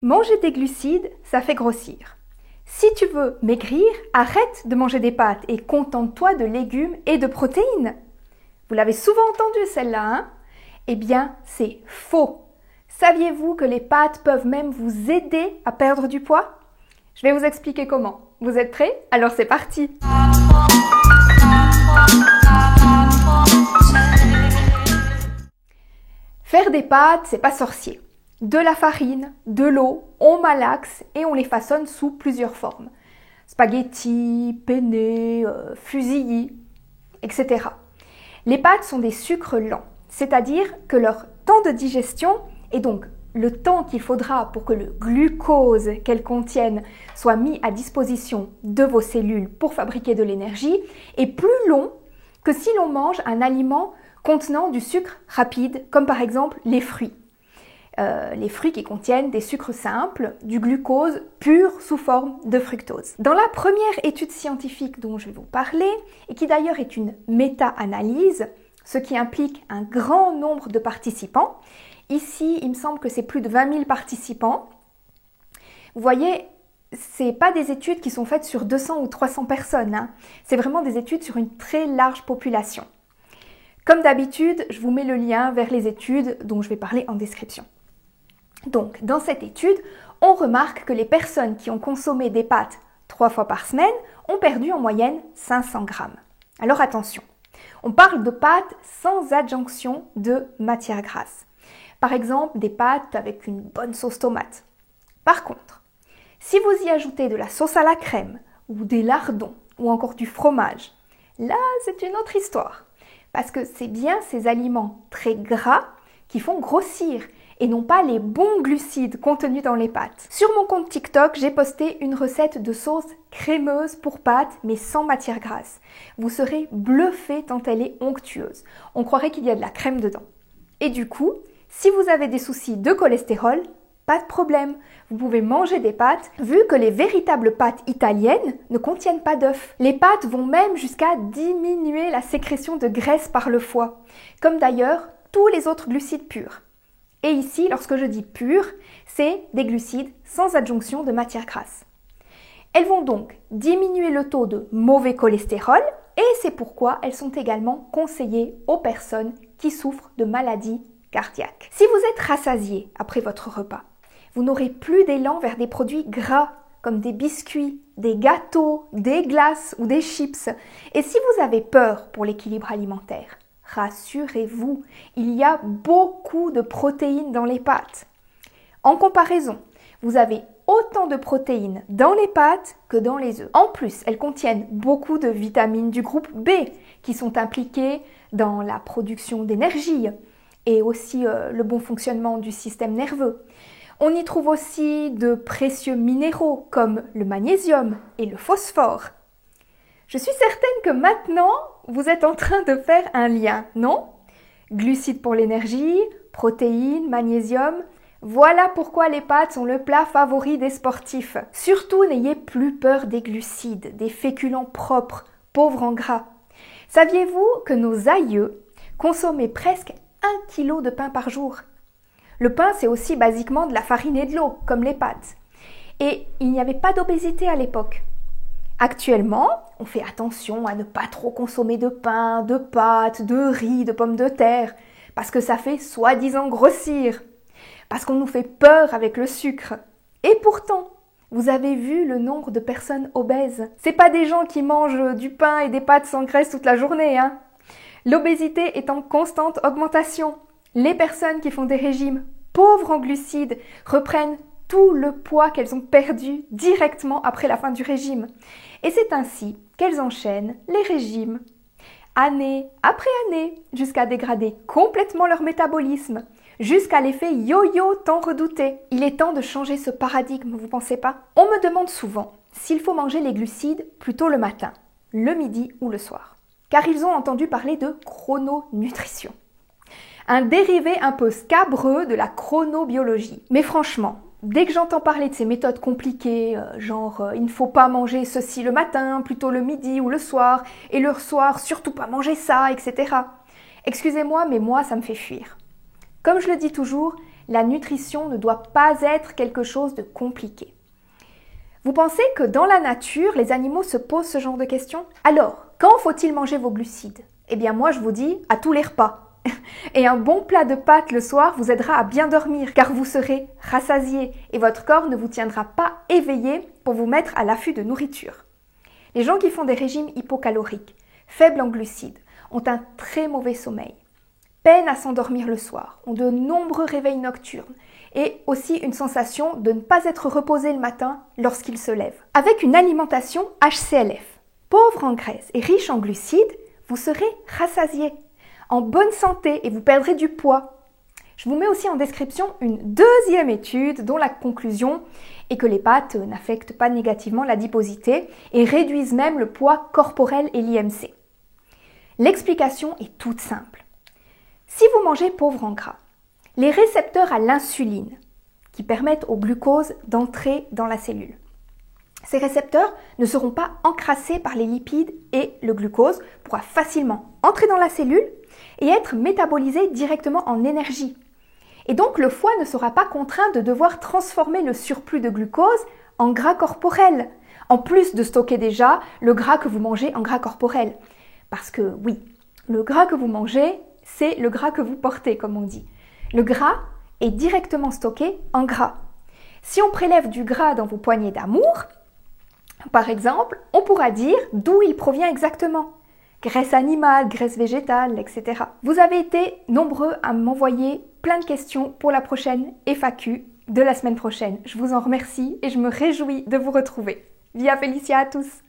Manger des glucides, ça fait grossir. Si tu veux maigrir, arrête de manger des pâtes et contente-toi de légumes et de protéines. Vous l'avez souvent entendu celle-là, hein? Eh bien, c'est faux. Saviez-vous que les pâtes peuvent même vous aider à perdre du poids? Je vais vous expliquer comment. Vous êtes prêts? Alors c'est parti! Faire des pâtes, c'est pas sorcier. De la farine, de l'eau, on malaxe et on les façonne sous plusieurs formes. Spaghetti, penne, fusilli, etc. Les pâtes sont des sucres lents, c'est-à-dire que leur temps de digestion, et donc le temps qu'il faudra pour que le glucose qu'elles contiennent soit mis à disposition de vos cellules pour fabriquer de l'énergie, est plus long que si l'on mange un aliment contenant du sucre rapide, comme par exemple les fruits. Les fruits qui contiennent des sucres simples, du glucose pur sous forme de fructose. Dans la première étude scientifique dont je vais vous parler, et qui d'ailleurs est une méta-analyse, ce qui implique un grand nombre de participants, ici il me semble que c'est plus de 20 000 participants, vous voyez, ce n'est pas des études qui sont faites sur 200 ou 300 personnes, hein. C'est vraiment des études sur une très large population. Comme d'habitude, je vous mets le lien vers les études dont je vais parler en description. Donc, dans cette étude, on remarque que les personnes qui ont consommé des pâtes 3 fois par semaine ont perdu en moyenne 500 grammes. Alors attention, on parle de pâtes sans adjonction de matière grasse. Par exemple, des pâtes avec une bonne sauce tomate. Par contre, si vous y ajoutez de la sauce à la crème, ou des lardons, ou encore du fromage, là c'est une autre histoire. Parce que c'est bien ces aliments très gras qui font grossir et non pas les bons glucides contenus dans les pâtes. Sur mon compte TikTok, j'ai posté une recette de sauce crémeuse pour pâtes mais sans matière grasse. Vous serez bluffé tant elle est onctueuse. On croirait qu'il y a de la crème dedans. Et du coup, si vous avez des soucis de cholestérol, pas de problème, vous pouvez manger des pâtes vu que les véritables pâtes italiennes ne contiennent pas d'œufs. Les pâtes vont même jusqu'à diminuer la sécrétion de graisse par le foie, comme d'ailleurs tous les autres glucides purs. Et ici, lorsque je dis purs, c'est des glucides sans adjonction de matière grasse. Elles vont donc diminuer le taux de mauvais cholestérol et c'est pourquoi elles sont également conseillées aux personnes qui souffrent de maladies cardiaques. Si vous êtes rassasié après votre repas, vous n'aurez plus d'élan vers des produits gras comme des biscuits, des gâteaux, des glaces ou des chips. Et si vous avez peur pour l'équilibre alimentaire, rassurez-vous, il y a beaucoup de protéines dans les pâtes. En comparaison, vous avez autant de protéines dans les pâtes que dans les œufs. En plus, elles contiennent beaucoup de vitamines du groupe B qui sont impliquées dans la production d'énergie et aussi le bon fonctionnement du système nerveux. On y trouve aussi de précieux minéraux comme le magnésium et le phosphore. Je suis certaine que maintenant, vous êtes en train de faire un lien, non? Glucides pour l'énergie, protéines, magnésium, voilà pourquoi les pâtes sont le plat favori des sportifs. Surtout, n'ayez plus peur des glucides, des féculents propres, pauvres en gras. Saviez-vous que nos aïeux consommaient presque 1 kg de pain par jour? Le pain, c'est aussi basiquement de la farine et de l'eau, comme les pâtes. Et il n'y avait pas d'obésité à l'époque. Actuellement, on fait attention à ne pas trop consommer de pain, de pâtes, de riz, de pommes de terre, parce que ça fait soi-disant grossir, parce qu'on nous fait peur avec le sucre. Et pourtant, vous avez vu le nombre de personnes obèses. C'est pas des gens qui mangent du pain et des pâtes sans graisse toute la journée, hein. L'obésité est en constante augmentation. Les personnes qui font des régimes pauvres en glucides reprennent tout le poids qu'elles ont perdu directement après la fin du régime. Et c'est ainsi qu'elles enchaînent les régimes, année après année, jusqu'à dégrader complètement leur métabolisme, jusqu'à l'effet yo-yo tant redouté. Il est temps de changer ce paradigme, vous pensez pas? On me demande souvent s'il faut manger les glucides plutôt le matin, le midi ou le soir, car ils ont entendu parler de chrononutrition. Un dérivé un peu scabreux de la chronobiologie. Mais franchement, dès que j'entends parler de ces méthodes compliquées, genre il ne faut pas manger ceci le matin, plutôt le midi ou le soir, et le soir surtout pas manger ça, etc. Excusez-moi, mais moi ça me fait fuir. Comme je le dis toujours, La nutrition ne doit pas être quelque chose de compliqué. Vous pensez que dans la nature, les animaux se posent ce genre de questions? Alors, quand faut-il manger vos glucides? Eh bien moi je vous dis, à tous les repas. Et un bon plat de pâtes le soir vous aidera à bien dormir car vous serez rassasié et votre corps ne vous tiendra pas éveillé pour vous mettre à l'affût de nourriture. Les gens qui font des régimes hypocaloriques, faibles en glucides, ont un très mauvais sommeil, peinent à s'endormir le soir, ont de nombreux réveils nocturnes et aussi une sensation de ne pas être reposé le matin lorsqu'ils se lèvent. Avec une alimentation HCLF, pauvre en graisse et riche en glucides, vous serez rassasié, en bonne santé et vous perdrez du poids. Je vous mets aussi en description une deuxième étude dont la conclusion est que les pâtes n'affectent pas négativement l'adiposité et réduisent même le poids corporel et l'IMC. L'explication est toute simple. Si vous mangez pauvre en gras, les récepteurs à l'insuline, qui permettent au glucose d'entrer dans la cellule, ces récepteurs ne seront pas encrassés par les lipides et le glucose pourra facilement entrer dans la cellule et être métabolisé directement en énergie. Et donc le foie ne sera pas contraint de devoir transformer le surplus de glucose en gras corporel, en plus de stocker déjà le gras que vous mangez en gras corporel. Parce que oui, le gras que vous mangez, c'est le gras que vous portez, comme on dit. Le gras est directement stocké en gras. Si on prélève du gras dans vos poignées d'amour, par exemple, on pourra dire d'où il provient exactement. Graisse animale, graisse végétale, etc. Vous avez été nombreux à m'envoyer plein de questions pour la prochaine FAQ de la semaine prochaine. Je vous en remercie et je me réjouis de vous retrouver. Via Félicia à tous!